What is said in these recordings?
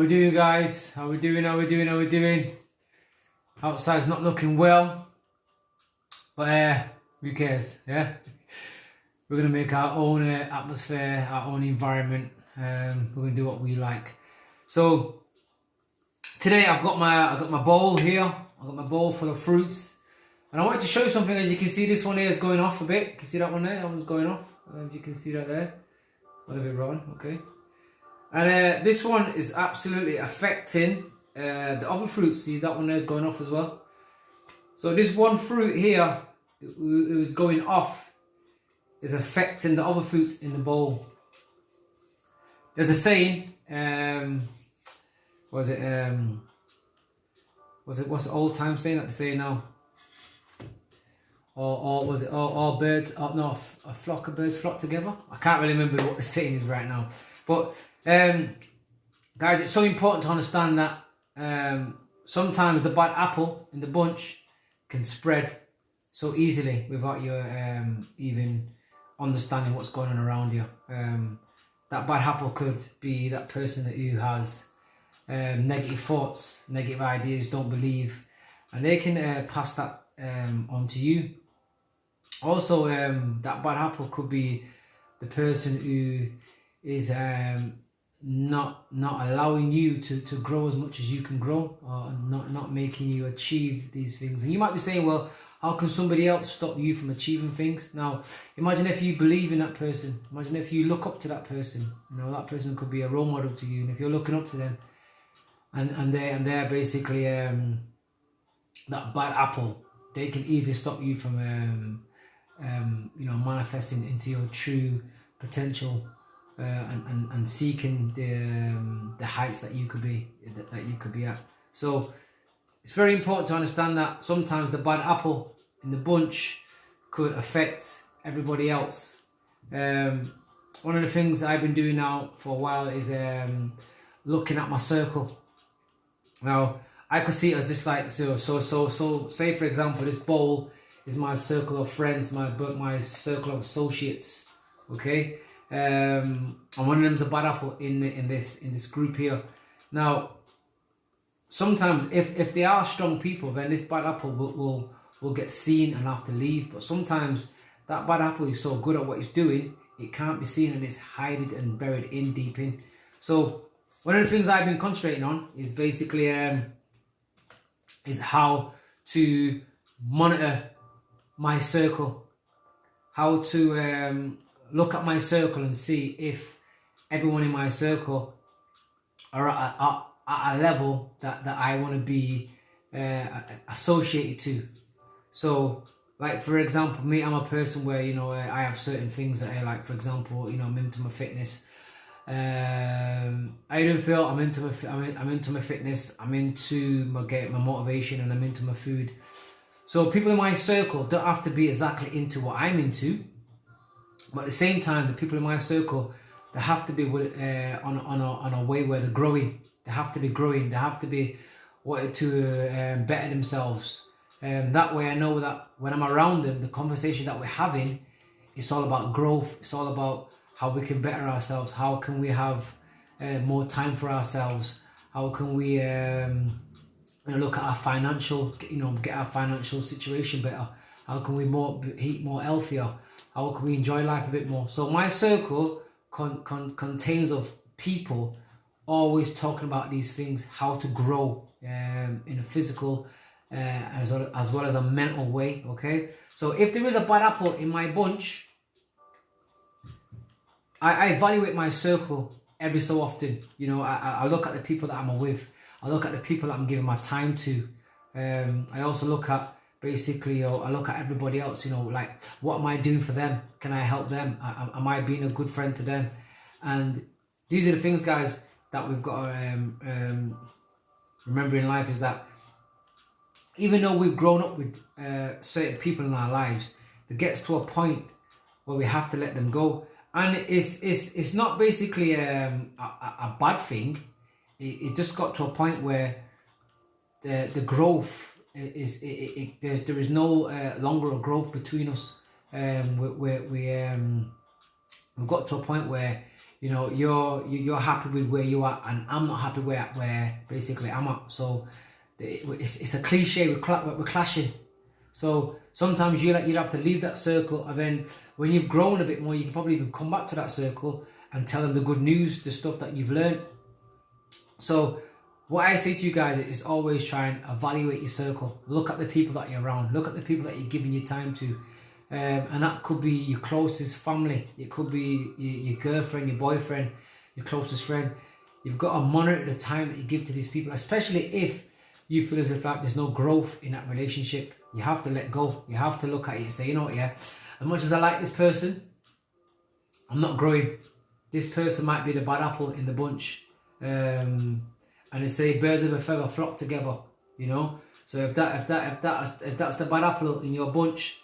How we doing, guys? How we doing? Outside's not looking well, but who cares? Yeah, we're gonna make our own atmosphere, our own environment. We're gonna do what we like. So today I got my bowl here. I got my bowl full of fruits, and I wanted to show you something. As you can see, this one here is going off a bit. Can you see that one there? That one's going off. I don't know if you can see that there. A little bit wrong. Okay. And this one is absolutely affecting the other fruits. See, that one there is going off as well. So this one fruit here, it was going off, is affecting the other fruits in the bowl. There's a saying, what's the old time saying that they say now? Or was it all birds? Oh, no, a flock of birds flock together. I can't really remember what the saying is right now, but. Guys, it's so important to understand that sometimes the bad apple in the bunch can spread so easily without you even understanding what's going on around you. That bad apple could be that person who has negative thoughts, negative ideas, don't believe, and they can pass that on to you. Also, that bad apple could be the person who is not allowing you to grow as much as you can grow, or not making you achieve these things. And you might be saying, well, how can somebody else stop you from achieving things? Now, imagine if you believe in that person. Imagine if you look up to that person. You know, that person could be a role model to you, and if you're looking up to them, and they're basically that bad apple, they can easily stop you from manifesting into your true potential. And seeking the heights that you could be at. So it's very important to understand that sometimes the bad apple in the bunch could affect everybody else. One of the things I've been doing now for a while is looking at my circle. Now I could see it as this, like, so say for example, this bowl is my circle of friends, my circle of associates. Okay. And one of them is a bad apple in this group here. Now, sometimes if they are strong people, then this bad apple will get seen and have to leave. But sometimes that bad apple is so good at what he's doing, it can't be seen and it's hidden and buried in deep in. So one of the things I've been concentrating on is basically is how to monitor my circle, how to look at my circle and see if everyone in my circle are at a level that I want to be associated to. So, like for example, me, I'm a person where I have certain things that I like. For example, I'm into my fitness. I don't feel I'm into my fitness. I'm into my motivation, and I'm into my food. So people in my circle don't have to be exactly into what I'm into. But at the same time, the people in my circle, they have to be on a way where they're growing. They have to be growing. They have to be wanting to better themselves. That way I know that when I'm around them, the conversation that we're having, it's all about growth. It's all about how we can better ourselves. How can we have more time for ourselves? How can we look at our financial, get our financial situation better? How can we eat more healthier? How can we enjoy life a bit more? So my circle contains of people always talking about these things, how to grow in a physical as well as a mental way. Okay, so if there is a bad apple in my bunch, I evaluate my circle every so often. I look at the people that I'm with. I look at the people that I'm giving my time to. I also look at basically, I look at everybody else, like, what am I doing for them? Can I help them? Am I being a good friend to them? And these are the things, guys, that we've got to remember in life, is that even though we've grown up with certain people in our lives, it gets to a point where we have to let them go. And it's not basically a bad thing. It just got to a point where the growth there is no longer a growth between us. We've got to a point where you know, you're happy with where you are, and I'm not happy where basically I'm at. So it's a cliche, we're clashing. So sometimes you'll have to leave that circle, and then when you've grown a bit more, you can probably even come back to that circle and tell them the good news, the stuff that you've learned. So what I say to you guys is always try and evaluate your circle. Look at the people that you're around. Look at the people that you're giving your time to. And that could be your closest family. It could be your girlfriend, your boyfriend, your closest friend. You've got to monitor the time that you give to these people, especially if you feel as if like there's no growth in that relationship. You have to let go. You have to look at it and say, you know what, yeah, as much as I like this person, I'm not growing. This person might be the bad apple in the bunch. And they say birds of a feather flock together, you know. So if that's the bad apple in your bunch,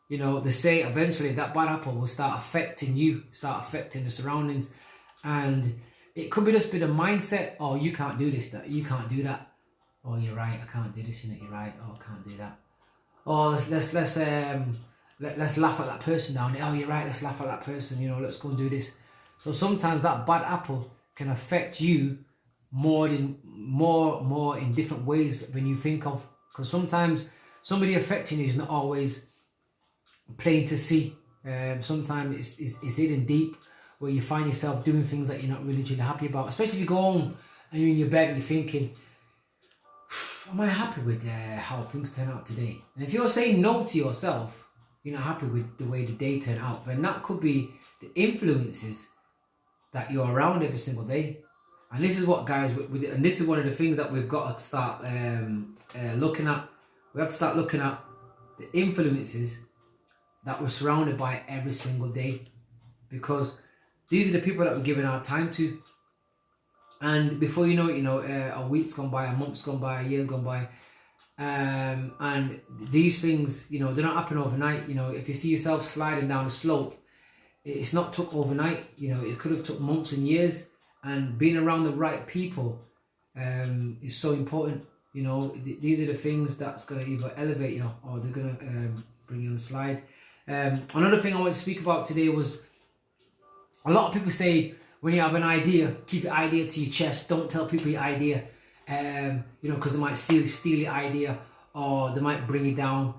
you know, they say eventually that bad apple will start affecting you, start affecting the surroundings. And it could be just be the mindset, oh, you can't do this, that you can't do that. Oh, you're right, I can't do this, innit? You're right, oh, I can't do that. Oh, let's laugh at that person down there. Oh, you're right, let's laugh at that person, you know, let's go and do this. So sometimes that bad apple can affect you more in different ways than you think of. Because sometimes somebody affecting you is not always plain to see. Sometimes it's hidden deep, where you find yourself doing things that you're not really happy about. Especially if you go home and you're in your bed and you're thinking, am I happy with how things turn out today? And if you're saying no to yourself, you're not happy with the way the day turned out, then that could be the influences that you're around every single day. And this is what, guys, and this is one of the things that we've got to start looking at. We have to start looking at the influences that we're surrounded by every single day, because these are the people that we're giving our time to. And before you know it, you know, a week's gone by, a month's gone by, a year's gone by, and these things, you know, they're not happen overnight. You know, if you see yourself sliding down a slope, it's not took overnight. You know, it could have took months and years. And being around the right people is so important. You know, these are the things that's going to either elevate you or they're going to bring you on the slide. Another thing I want to speak about today was, a lot of people say, when you have an idea, keep your idea to your chest. Don't tell people your idea, you know, because they might steal your idea or they might bring you down.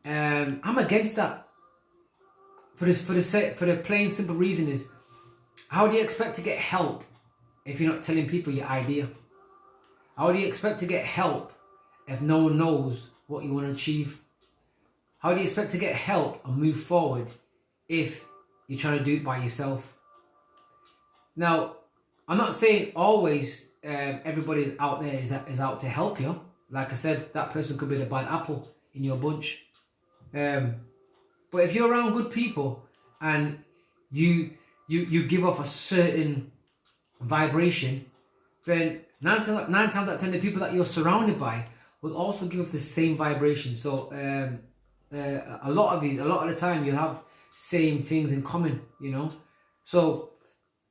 I'm against that. For the plain simple reason is, how do you expect to get help if you're not telling people your idea? How do you expect to get help if no one knows what you want to achieve? How do you expect to get help and move forward if you're trying to do it by yourself? Now, I'm not saying always everybody out there is out to help you. Like I said, that person could be the bad apple in your bunch. But if you're around good people and you give off a certain vibration, then nine times out of 10, the people that you're surrounded by will also give off the same vibration. So a lot of the time you'll have same things in common, you know. So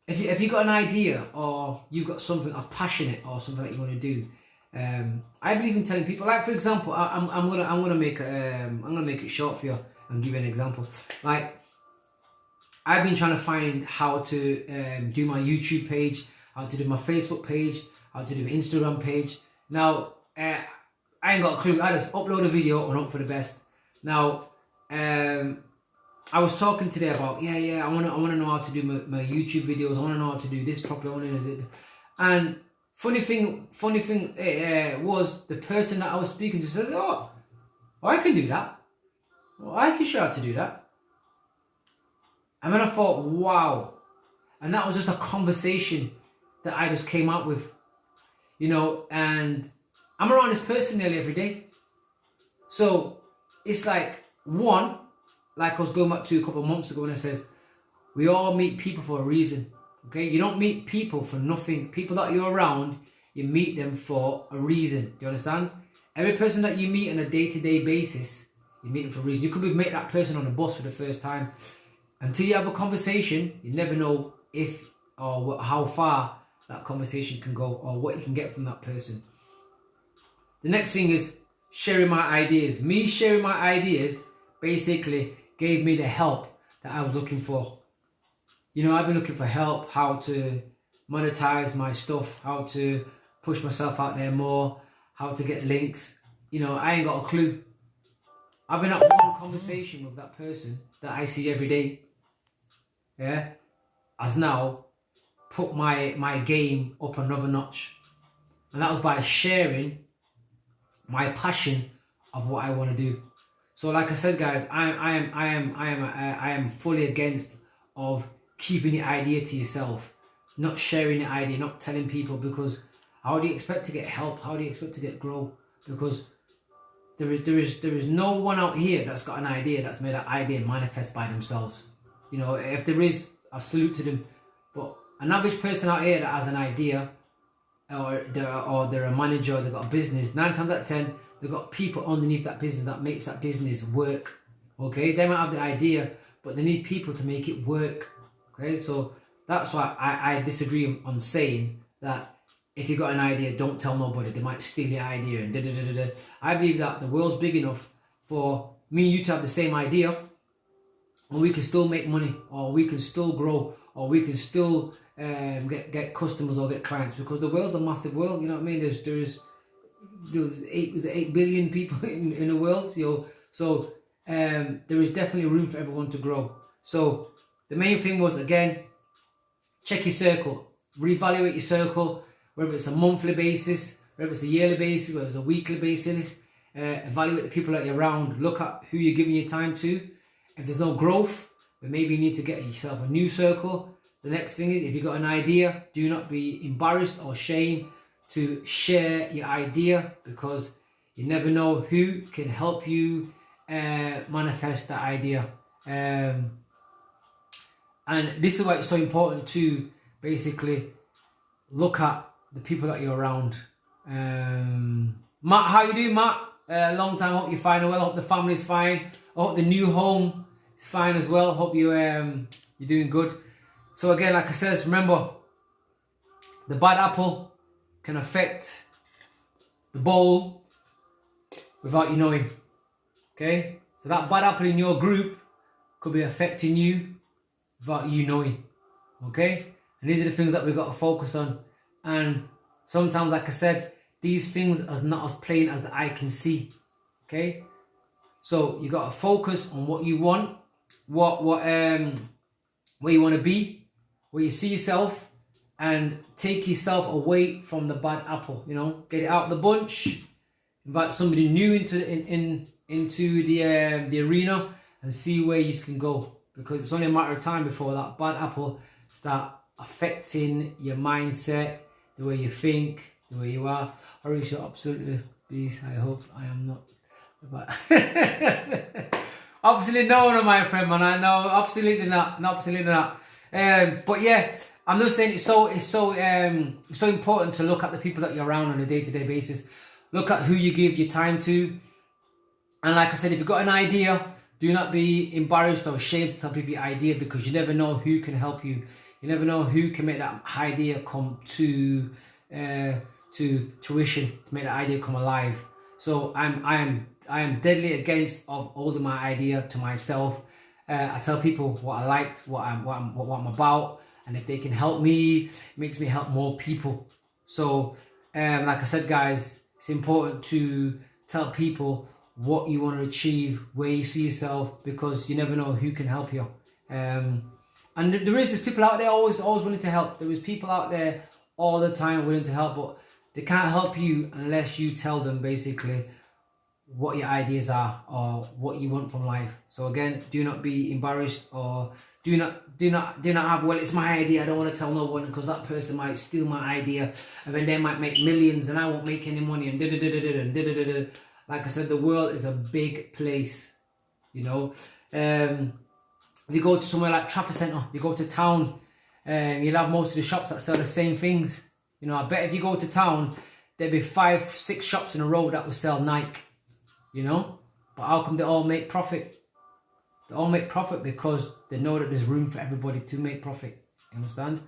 if you got an idea or you've got something, a passionate or something that you want to do, I believe in telling people. Like, for example, I'm gonna make it short for you and give you an example. Like, I've been trying to find how to do my YouTube page, how to do my Facebook page, how to do my Instagram page. Now, I ain't got a clue. I just upload a video and hope for the best. Now, I was talking today about, I want to know how to do my YouTube videos. I want to know how to do this properly. I want to do it. And funny thing was, the person that I was speaking to says, oh, I can do that. Well, I can show how to do that. And then I thought, wow. And that was just a conversation that I just came up with, you know, and I'm around this person nearly every day. So it's like, one, like I was going back to a couple of months ago when it says, we all meet people for a reason, okay? You don't meet people for nothing. People that you're around, you meet them for a reason. Do you understand? Every person that you meet on a day-to-day basis, you meet them for a reason. You could be meet that person on the bus for the first time. Until you have a conversation, you never know if or how far that conversation can go or what you can get from that person. The next thing is sharing my ideas. Me sharing my ideas basically gave me the help that I was looking for. You know, I've been looking for help, how to monetize my stuff, how to push myself out there more, how to get links. You know, I ain't got a clue. I've been at one conversation with that person that I see every day, yeah, has now put my game up another notch. And that was by sharing my passion of what I want to do. So like I said, guys, I am fully against of keeping the idea to yourself, not sharing the idea, not telling people, because how do you expect to get help? How do you expect to get grow? Because there is no one out here that's got an idea that's made that idea manifest by themselves. You know, if there is, I salute to them. But an average person out here that has an idea, or they're a manager, or they've got a business, 9 times out of 10, they've got people underneath that business that makes that business work. Okay, they might have the idea, but they need people to make it work. Okay, so that's why I disagree on saying that if you got an idea, don't tell nobody, they might steal your idea and da-da-da-da-da. I believe that the world's big enough for me and you to have the same idea, and we can still make money, or we can still grow, or we can still get customers or get clients, because the world's a massive world. You know what I mean? There's 8 billion people in the world, you know, so there is definitely room for everyone to grow. So the main thing was, again, check your circle, reevaluate your circle, whether it's a monthly basis, whether it's a yearly basis, whether it's a weekly basis. Evaluate the people that you're around, look at who you're giving your time to. If there's no growth, then maybe you need to get yourself a new circle. The next thing is, if you've got an idea, do not be embarrassed or ashamed to share your idea, because you never know who can help you manifest that idea. And this is why it's so important to basically look at the people that you're around. Matt, how you doing, Matt? Long time, hope you're fine. Well, hope the family's fine. I hope the new home is fine as well. Hope you you're doing good. So again, like I said, remember, the bad apple can affect the bowl without you knowing. Okay, so that bad apple in your group could be affecting you without you knowing. Okay, and these are the things that we've got to focus on. And sometimes, like I said, these things are not as plain as the eye can see. Okay, so you got to focus on what you want, where you want to be, where you see yourself, and take yourself away from the bad apple. You know, get it out of the bunch. Invite somebody new into the arena, and see where you can go, because it's only a matter of time before that bad apple start affecting your mindset, the way you think, the way you are. Or you should absolutely be. I hope I am not. But absolutely no, my friend, man. I know, absolutely not. Absolutely not. But yeah, I'm just saying it's so important to look at the people that you're around on a day-to-day basis. Look at who you give your time to. And like I said, if you've got an idea, do not be embarrassed or ashamed to tell people your idea, because you never know who can help you. You never know who can make that idea come to tuition, to make that idea come alive. So I am deadly against of holding my idea to myself. I tell people what I liked, what I'm about, and if they can help me, it makes me help more people. So like I said, guys, it's important to tell people what you want to achieve, where you see yourself, because you never know who can help you. And there's people out there always willing to help. There is people out there all the time willing to help, but they can't help you unless you tell them basically what your ideas are or what you want from life. So again, do not be embarrassed, or do not have, well, it's my idea, I don't want to tell no one, because that person might steal my idea and then they might make millions and I won't make any money, and da-da-da-da-da-da-da-da-da. Like I said, the world is a big place, you know. If you go to somewhere like Trafford Centre, you go to town, you'll have most of the shops that sell the same things. You know, I bet if you go to town, there'll be 5-6 shops in a row that will sell Nike, you know. But how come they all make profit? They all make profit because they know that there's room for everybody to make profit. You understand?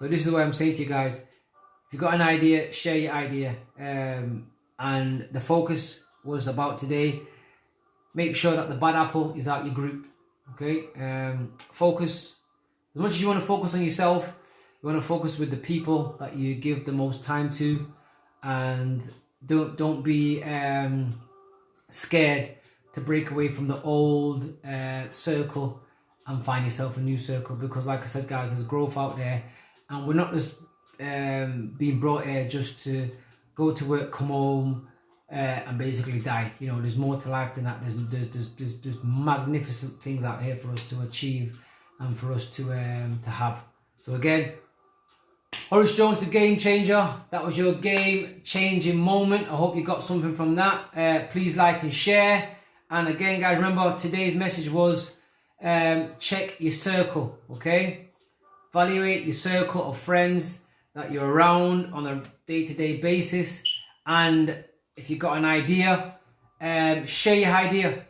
So this is what I'm saying to you guys. If you've got an idea, share your idea. And the focus was about today, make sure that the bad apple is out your group. Okay, focus as much as you want to focus on yourself, you want to focus with the people that you give the most time to, and don't be scared to break away from the old circle and find yourself a new circle, because like I said, guys, there's growth out there, and we're not just being brought here just to go to work, come home, and basically die. You know, there's more to life than that. There's magnificent things out here for us to achieve and for us to have. So again, Horace Jones, the game changer. That was your game changing moment. I hope you got something from that. Please like and share. And again, guys, remember today's message was check your circle, okay? Evaluate your circle of friends that you're around on a day-to-day basis. And if you've got an idea, share your idea.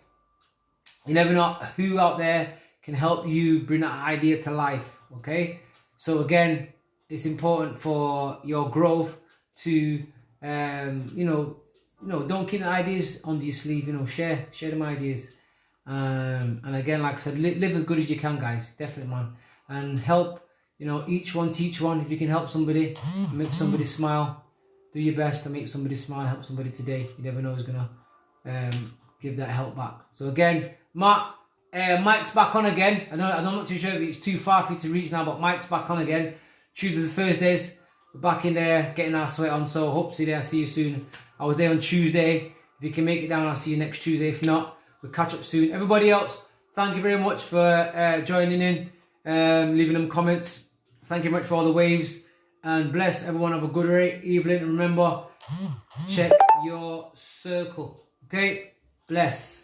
You never know who out there can help you bring that idea to life, okay? So again, it's important for your growth to, don't keep the ideas under your sleeve. Share them ideas. And again, like I said, live as good as you can, guys. Definitely, man. And help, each one teach one. If you can help somebody, make somebody smile, do your best to make somebody smile, help somebody today. You never know who's going to give that help back. So again, Mike's back on again. I'm not too sure if it's too far for you to reach now, but Mike's back on again. Tuesdays and Thursdays, we're back in there, getting our sweat on. So hopefully I'll see you soon. I was there on Tuesday. If you can make it down, I'll see you next Tuesday. If not, we'll catch up soon. Everybody else, thank you very much for joining in, leaving them comments. Thank you very much for all the waves. And bless everyone. Have a good evening. And remember, check your circle. Okay? Bless.